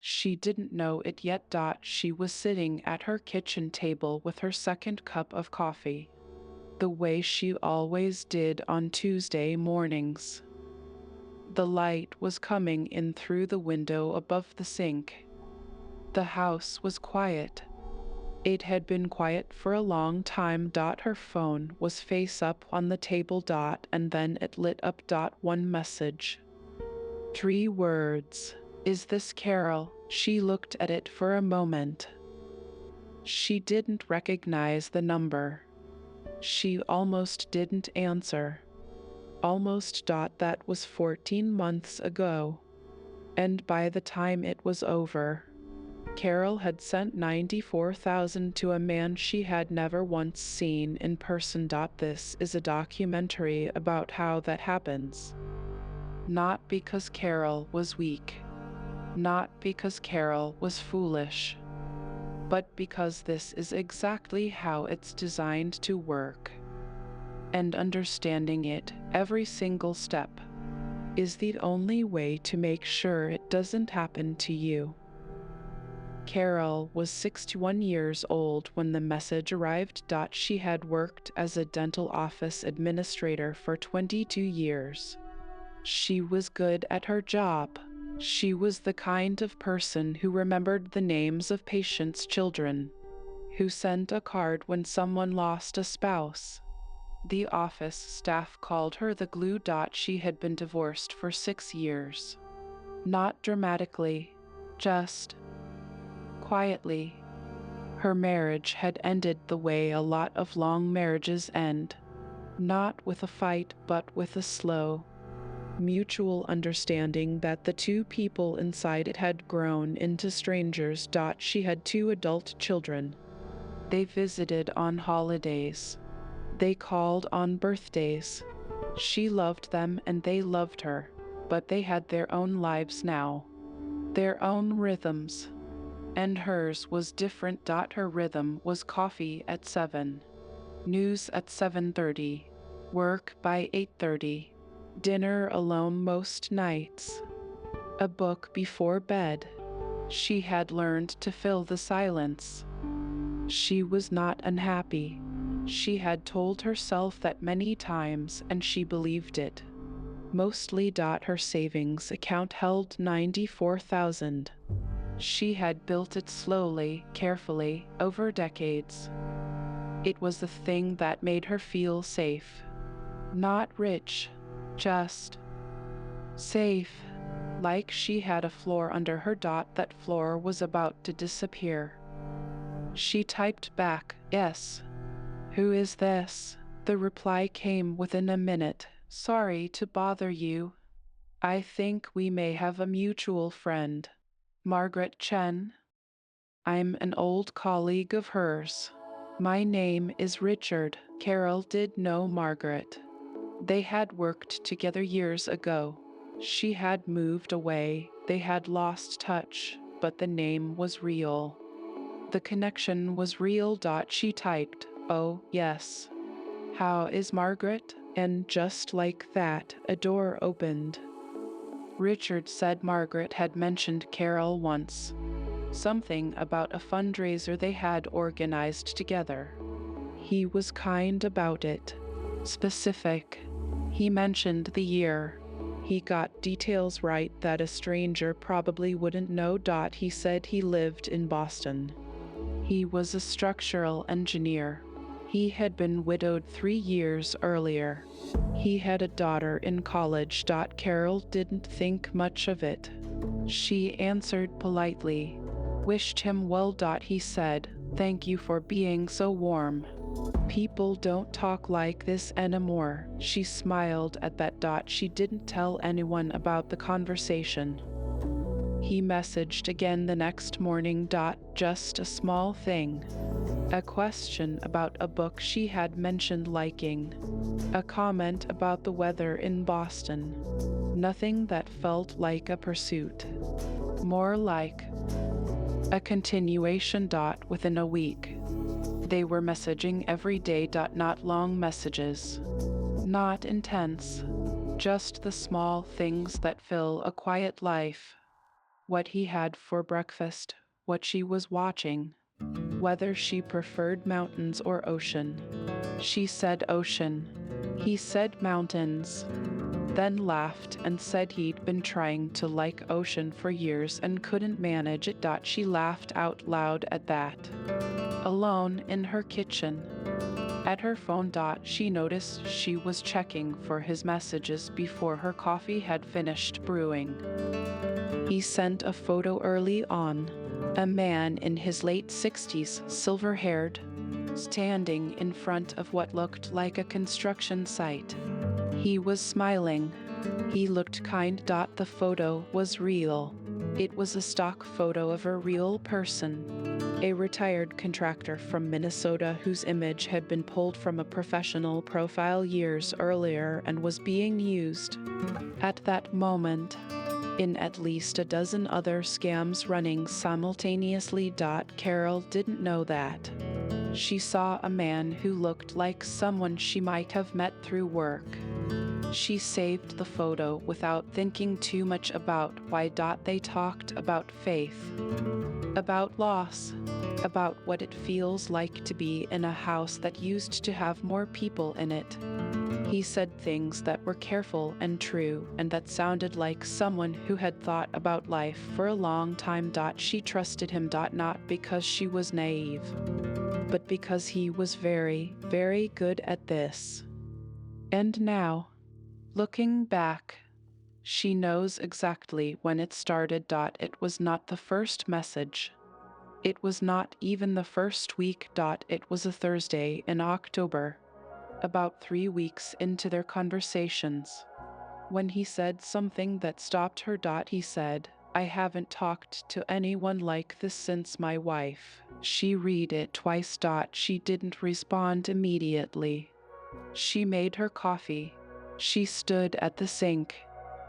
She didn't know it yet. She was sitting at her kitchen table with her second cup of coffee, the way she always did on Tuesday mornings. The light was coming in through the window above the sink. The house was quiet. It had been quiet for a long time. Her phone was face up on the table. And then it lit up. One message. 3 words. Is this Carol? She looked at it for a moment. She didn't recognize the number. She almost didn't answer. Almost. That was 14 months ago. And by the time it was over, Carol had sent 94,000 to a man she had never once seen in person. This is a documentary about how that happens. Not because Carol was weak, not because Carol was foolish, but because this is exactly how it's designed to work. And understanding it, every single step, is the only way to make sure it doesn't happen to you. Carol was 61 years old when the message arrived. She had worked as a dental office administrator for 22 years. She was good at her job. She was the kind of person who remembered the names of patients' children, who sent a card when someone lost a spouse. The office staff called her the glue. She had been divorced for 6 years. Not dramatically, just quietly. Her marriage had ended the way a lot of long marriages end, not with a fight but with a slow, mutual understanding that the two people inside it had grown into strangers. She had 2 adult children. They visited on holidays. They called on birthdays. She loved them and they loved her, but they had their own lives now, their own rhythms. And hers was different. Her rhythm was coffee at 7, news at 7:30, work by 8:30, dinner alone most nights, a book before bed. She had learned to fill the silence. She was not unhappy. She had told herself that many times, and she believed it. Mostly. Her savings account held 94,000. She had built it slowly, carefully, over decades. It was the thing that made her feel safe. Not rich, just safe. Like she had a floor under her. That floor was about to disappear. She typed back, "Yes." "Who is this?" The reply came within a minute. "Sorry to bother you. I think we may have a mutual friend. Margaret Chen. I'm an old colleague of hers. My name is Richard." Carol did know Margaret. They had worked together years ago. She had moved away. They had lost touch, but the name was real. The connection was real. She typed, "Oh, yes. How is Margaret?" And just like that, a door opened. Richard said Margaret had mentioned Carol once. Something about a fundraiser they had organized together. He was kind about it. Specific. He mentioned the year. He got details right that a stranger probably wouldn't know. He said he lived in Boston. He was a structural engineer. He had been widowed 3 years earlier. He had a daughter in college. Carol didn't think much of it. She answered politely. Wished him well. He said, "Thank you for being so warm. People don't talk like this anymore." She smiled at that. She didn't tell anyone about the conversation. He messaged again the next morning. Just a small thing. A question about a book she had mentioned liking. A comment about the weather in Boston. Nothing that felt like a pursuit. More like a continuation. Within a week. They were messaging every day. Not long messages. Not intense. Just the small things that fill a quiet life. what he had for breakfast, what she was watching, whether she preferred mountains or ocean. She said ocean. He said mountains, then laughed and said he'd been trying to like ocean for years and couldn't manage it. She laughed out loud at that. Alone in her kitchen, at her phone. She noticed she was checking for his messages before her coffee had finished brewing. He sent a photo early on. A man in his late 60s, silver-haired, standing in front of what looked like a construction site. He was smiling. He looked kind. The photo was real. It was a stock photo of a real person, a retired contractor from Minnesota whose image had been pulled from a professional profile years earlier and was being used at that moment in at least a dozen other scams running simultaneously. Carol didn't know that. She saw a man who looked like someone she might have met through work. She saved the photo without thinking too much about why. They talked about faith, about loss, about what it feels like to be in a house that used to have more people in it. He said things that were careful and true and that sounded like someone who had thought about life for a long time. She trusted him, not because she was naive, but because he was very, very good at this. And now, looking back, she knows exactly when it started. It was not the first message. It was not even the first week. It was a Thursday in October, about 3 weeks into their conversations, when he said something that stopped her. He said, "I haven't talked to anyone like this since my wife." She read it twice. She didn't respond immediately. She made her coffee. She stood at the sink,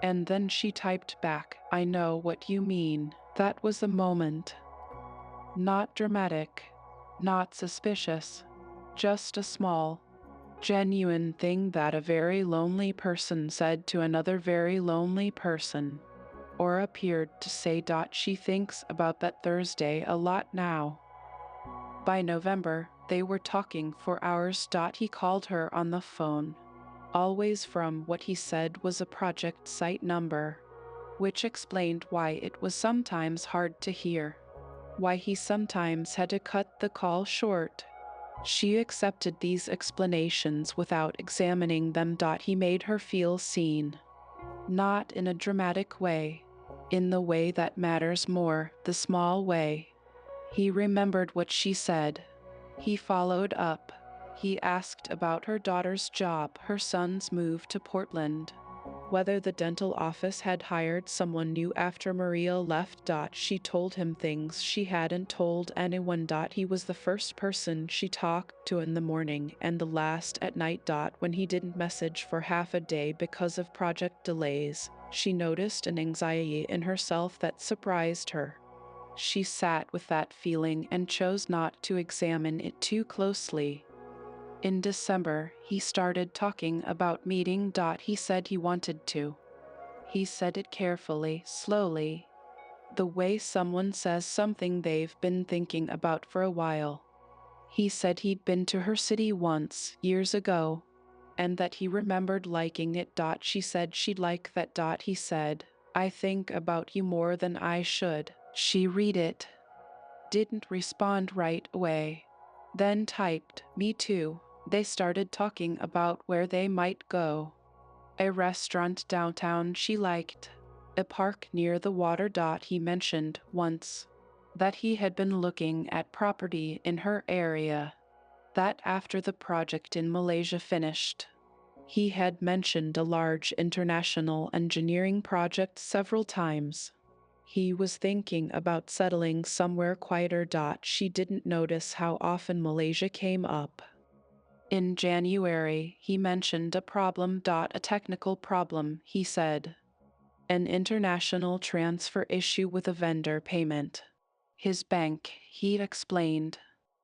and then she typed back, "I know what you mean." That was a moment. Not dramatic, not suspicious, just a small, genuine thing that a very lonely person said to another very lonely person, or appeared to say. She thinks about that Thursday a lot now. By November, they were talking for hours. He called her on the phone, always from what he said was a project site number, which explained why it was sometimes hard to hear, why he sometimes had to cut the call short. She accepted these explanations without examining them. He made her feel seen, not in a dramatic way, in the way that matters more, the small way. He remembered what she said. He followed up. He asked about her daughter's job, her son's move to Portland, whether the dental office had hired someone new after Maria left. She told him things she hadn't told anyone. He was the first person she talked to in the morning and the last at night. When he didn't message for half a day because of project delays, she noticed an anxiety in herself that surprised her. She sat with that feeling and chose not to examine it too closely. In December, he started talking about meeting. He said he wanted to. He said it carefully, slowly, the way someone says something they've been thinking about for a while. He said he'd been to her city once, years ago, and that he remembered liking it. She said she'd like that. He said, "I think about you more than I should." She read it, didn't respond right away, then typed, "Me too." They started talking about where they might go. A restaurant downtown she liked, a park near the water. He mentioned once that he had been looking at property in her area, that after the project in Malaysia finished, he had mentioned a large international engineering project several times. He was thinking about settling somewhere quieter. She didn't notice how often Malaysia came up. In January, he mentioned a problem. A technical problem, he said. An international transfer issue with a vendor payment. His bank, he explained,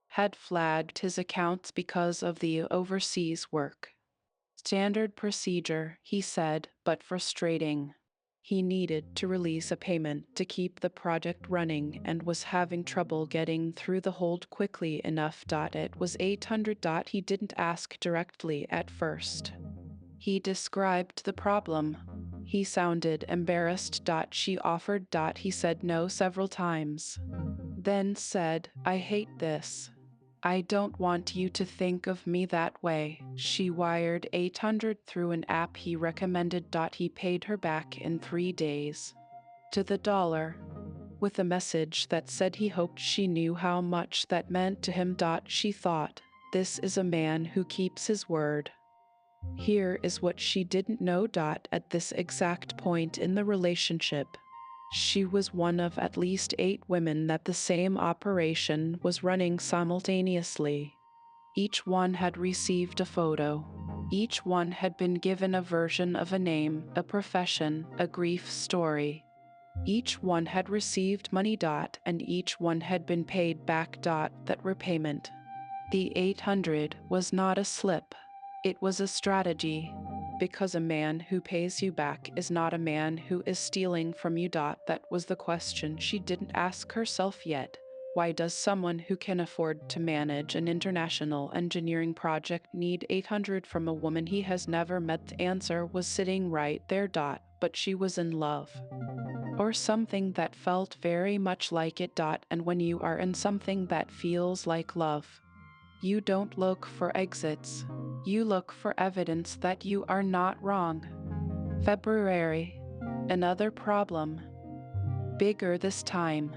had flagged his accounts because of the overseas work. Standard procedure, he said, but frustrating. He needed to release a payment to keep the project running and was having trouble getting through the hold quickly enough. It was 800. He didn't ask directly at first. He described the problem. He sounded embarrassed. She offered. He said no several times. Then said, "I hate this. I don't want you to think of me that way." She wired 800 through an app he recommended. He paid her back in 3 days. To the dollar. With a message that said he hoped she knew how much that meant to him. She thought, this is a man who keeps his word. Here is what she didn't know. At this exact point in the relationship, she was one of at least 8 women that the same operation was running simultaneously. Each one had received a photo. Each one had been given a version of a name, a profession, a grief story. Each one had received money. And each one had been paid back. That repayment. The 800 was not a slip. It was a strategy, because a man who pays you back is not a man who is stealing from you. That was the question she didn't ask herself yet. Why does someone who can afford to manage an international engineering project need 800 from a woman he has never met? The answer was sitting right there. But she was in love. Or something that felt very much like it. And when you are in something that feels like love, you don't look for exits. You look for evidence that you are not wrong. February. Another problem. Bigger this time.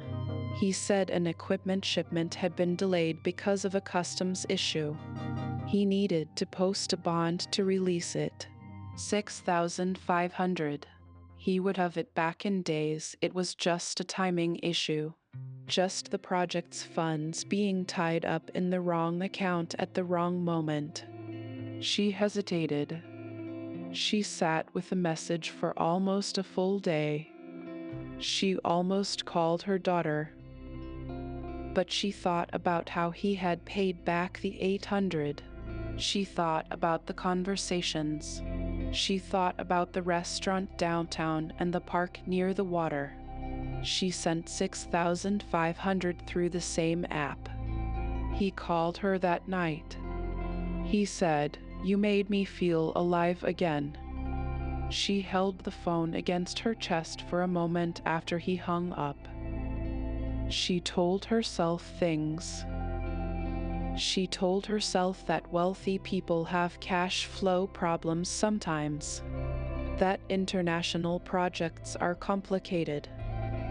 He said an equipment shipment had been delayed because of a customs issue. He needed to post a bond to release it. 6,500. He would have it back in days. It was just a timing issue. Just the project's funds being tied up in the wrong account at the wrong moment. She hesitated. She sat with the message for almost a full day. She almost called her daughter. But she thought about how he had paid back the 800. She thought about the conversations. She thought about the restaurant downtown and the park near the water. She sent 6,500 through the same app. He called her that night. He said, "You made me feel alive again." She held the phone against her chest for a moment after he hung up. She told herself things. She told herself that wealthy people have cash flow problems sometimes. That international projects are complicated.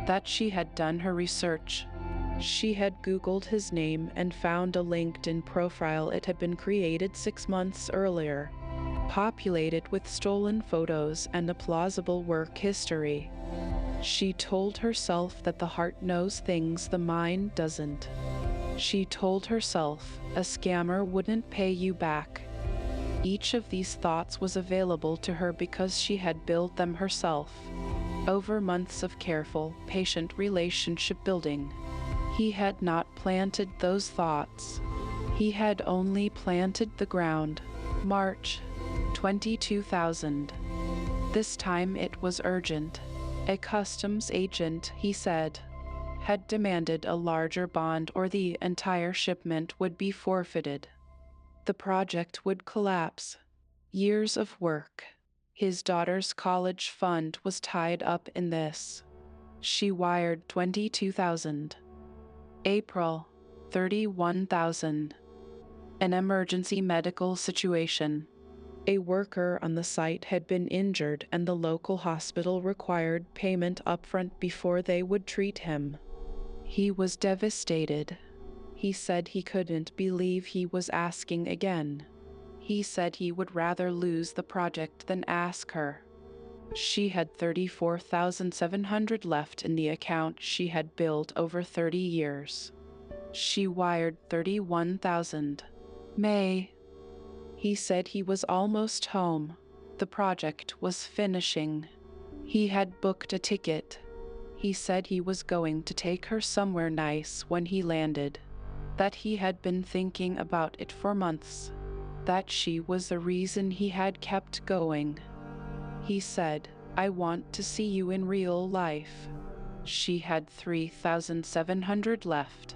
That she had done her research. She had Googled his name and found a LinkedIn profile. It had been created 6 months earlier, populated with stolen photos and a plausible work history. She told herself that the heart knows things the mind doesn't. She told herself a scammer wouldn't pay you back. Each of these thoughts was available to her because she had built them herself. Over months of careful, patient relationship building. He had not planted those thoughts. He had only planted the ground. March 22,000. This time it was urgent. A customs agent, he said, had demanded a larger bond or the entire shipment would be forfeited. The project would collapse. Years of work. His daughter's college fund was tied up in this. She wired 22,000. April, 31,000. An emergency medical situation. A worker on the site had been injured and the local hospital required payment upfront before they would treat him. He was devastated. He said he couldn't believe he was asking again. He said he would rather lose the project than ask her. She had 34,700 left in the account she had built over 30 years. She wired 31,000. May. He said he was almost home. The project was finishing. He had booked a ticket. He said he was going to take her somewhere nice when he landed. That he had been thinking about it for months. That she was the reason he had kept going. He said, I want to see you in real life. She had 3,700 left.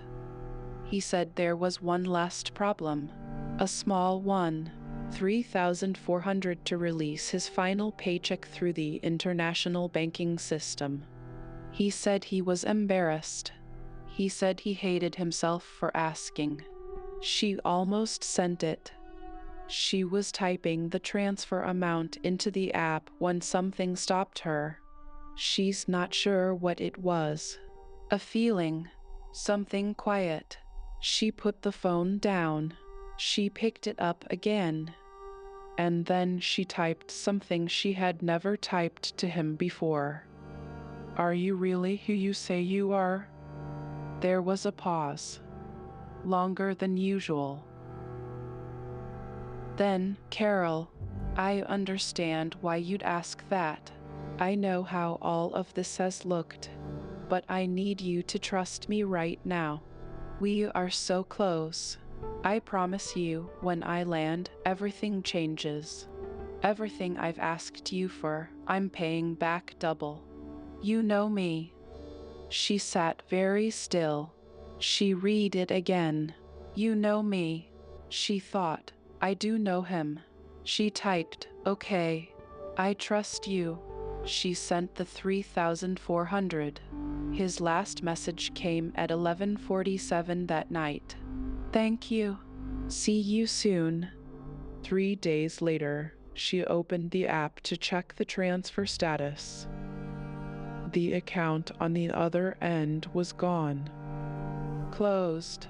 He said there was one last problem, a small one, 3,400 to release his final paycheck through the international banking system. He said he was embarrassed. He said he hated himself for asking. She almost sent it. She was typing the transfer amount into the app when something stopped her. She's not sure what it was. A feeling, something quiet. She put the phone down. She picked it up again. And then she typed something she had never typed to him before. Are you really who you say you are? There was a pause, longer than usual. Then, Carol, I understand why you'd ask that. I know how all of this has looked, but I need you to trust me right now. We are so close. I promise you, when I land, everything changes. Everything I've asked you for, I'm paying back double. You know me. She sat very still. She read it again. You know me. She thought, I do know him. She typed, okay. I trust you. She sent the 3,400. His last message came at 11:47 that night. Thank you. See you soon. 3 days later, she opened the app to check the transfer status. The account on the other end was gone. Closed.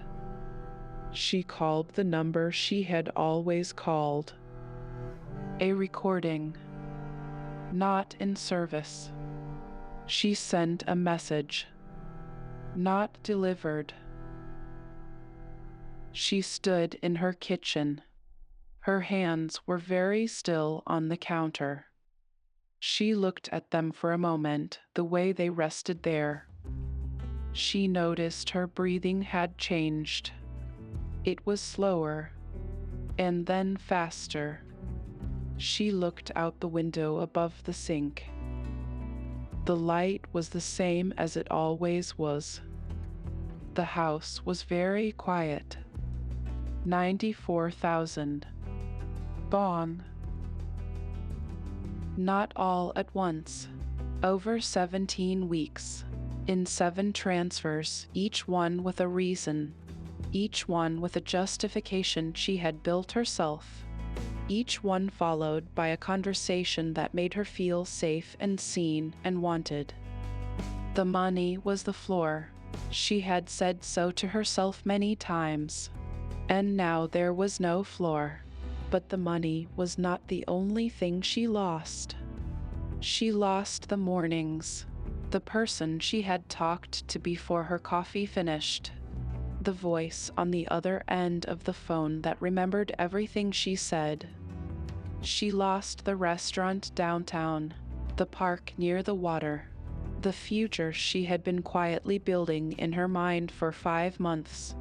She called the number she had always called. A recording. Not in service. She sent a message. Not delivered. She stood in her kitchen. Her hands were very still on the counter. She looked at them for a moment, the way they rested there. She noticed her breathing had changed. It was slower, and then faster. She looked out the window above the sink. The light was the same as it always was. The house was very quiet. 94,000. Gone. Not all at once. Over 17 weeks. In 7 transfers, each one with a reason. Each one with a justification she had built herself. Each one followed by a conversation that made her feel safe and seen and wanted. The money was the floor. She had said so to herself many times. And now there was no floor. But the money was not the only thing she lost. She lost the mornings, the person she had talked to before her coffee finished, the voice on the other end of the phone that remembered everything she said. She lost the restaurant downtown, the park near the water, the future she had been quietly building in her mind for 5 months.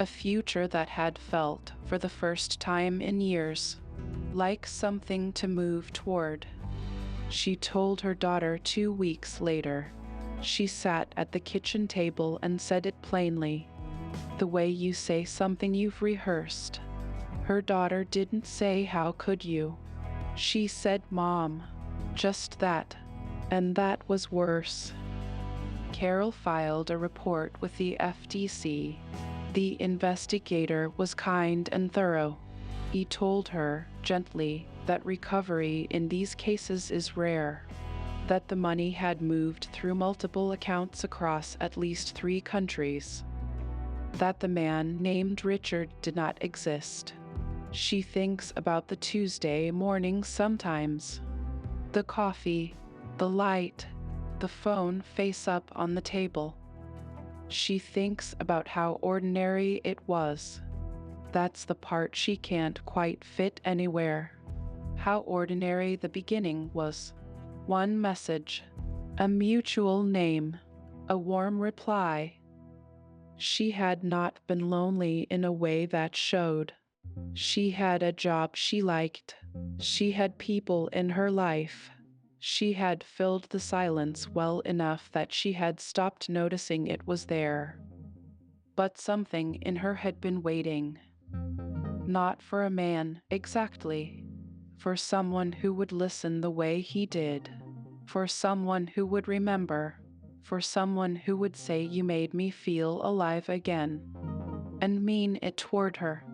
A future that had felt, for the first time in years, like something to move toward. She told her daughter 2 weeks later. She sat at the kitchen table and said it plainly, the way you say something you've rehearsed. Her daughter didn't say, how could you? She said, Mom. Just that. And that was worse. Carol filed a report with the FTC. The investigator was kind and thorough. He told her, gently, that recovery in these cases is rare, that the money had moved through multiple accounts across at least 3 countries, that the man named Richard did not exist. She thinks about the Tuesday morning sometimes. The coffee, the light, the phone face up on the table. She thinks about how ordinary it was. That's the part she can't quite fit anywhere. How ordinary the beginning was. One message, a mutual name, a warm reply. She had not been lonely in a way that showed. She had a job she liked. She had people in her life. She had filled the silence well enough that she had stopped noticing it was there. But something in her had been waiting. Not for a man, exactly. For someone who would listen the way he did. For someone who would remember. For someone who would say, "You made me feel alive again," and mean it toward her.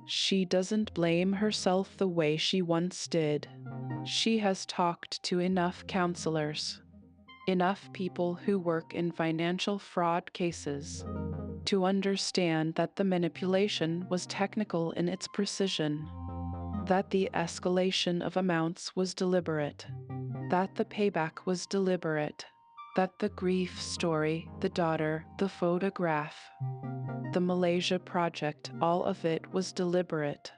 She doesn't blame herself the way she once did. She has talked to enough counselors, enough people who work in financial fraud cases, to understand that the manipulation was technical in its precision, that the escalation of amounts was deliberate, that the payback was deliberate, that the grief story, the daughter, the photograph, the Malaysia project, all of it was deliberate.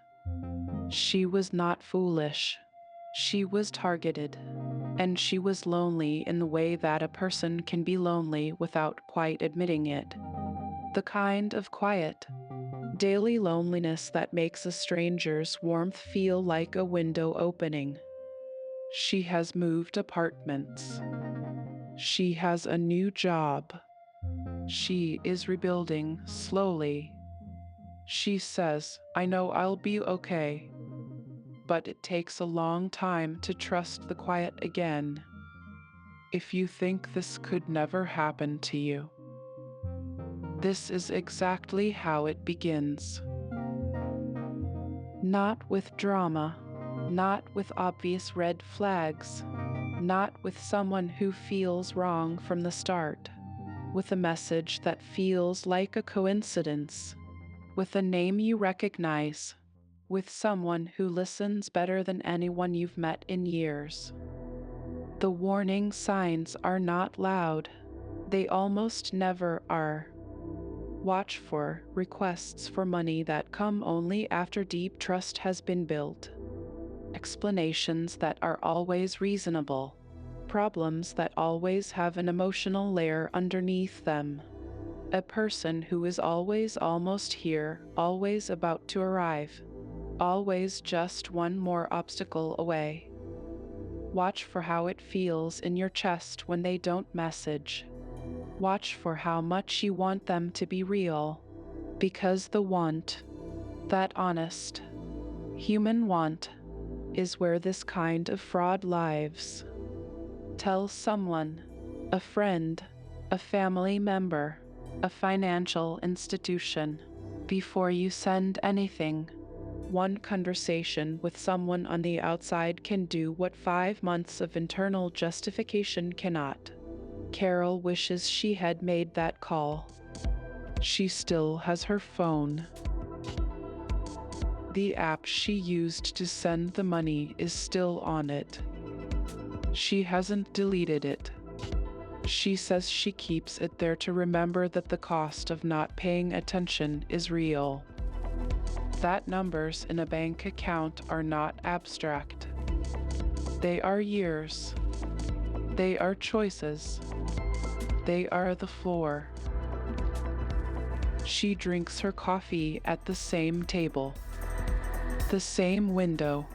She was not foolish. She was targeted. And she was lonely in the way that a person can be lonely without quite admitting it. The kind of quiet, daily loneliness that makes a stranger's warmth feel like a window opening. She has moved apartments. She has a new job. She is rebuilding slowly. She says, "I know I'll be okay." But it takes a long time to trust the quiet again. If you think this could never happen to you, this is exactly how it begins. Not with drama, not with obvious red flags, not with someone who feels wrong from the start, with a message that feels like a coincidence, with a name you recognize, with someone who listens better than anyone you've met in years. The warning signs are not loud. They almost never are. Watch for requests for money that come only after deep trust has been built. Explanations that are always reasonable. Problems that always have an emotional layer underneath them. A person who is always almost here, always about to arrive. Always just one more obstacle away. Watch for how it feels in your chest when they don't message. Watch for how much you want them to be real. Because the want, that honest, human want, is where this kind of fraud lives. Tell someone, a friend, a family member, a financial institution, before you send anything. One conversation with someone on the outside can do what 5 months of internal justification cannot. Carol wishes she had made that call. She still has her phone. The app she used to send the money is still on it. She hasn't deleted it. She says she keeps it there to remember that the cost of not paying attention is real. That numbers in a bank account are not abstract. They are years. They are choices. They are the floor. She drinks her coffee at the same table, the same window,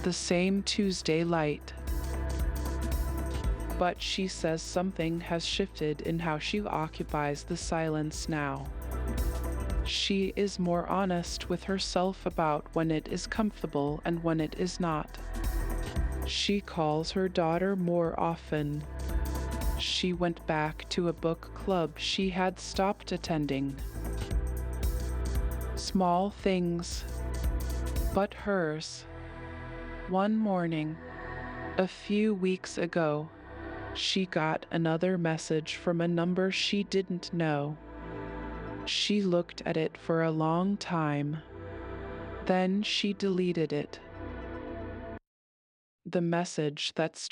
the same Tuesday light. But she says something has shifted in how she occupies the silence now. She is more honest with herself about when it is comfortable and when it is not. She calls her daughter more often. She went back to a book club she had stopped attending. Small things, but hers. One morning, a few weeks ago, she got another message from a number she didn't know. She looked at it for a long time. Then she deleted it. The message that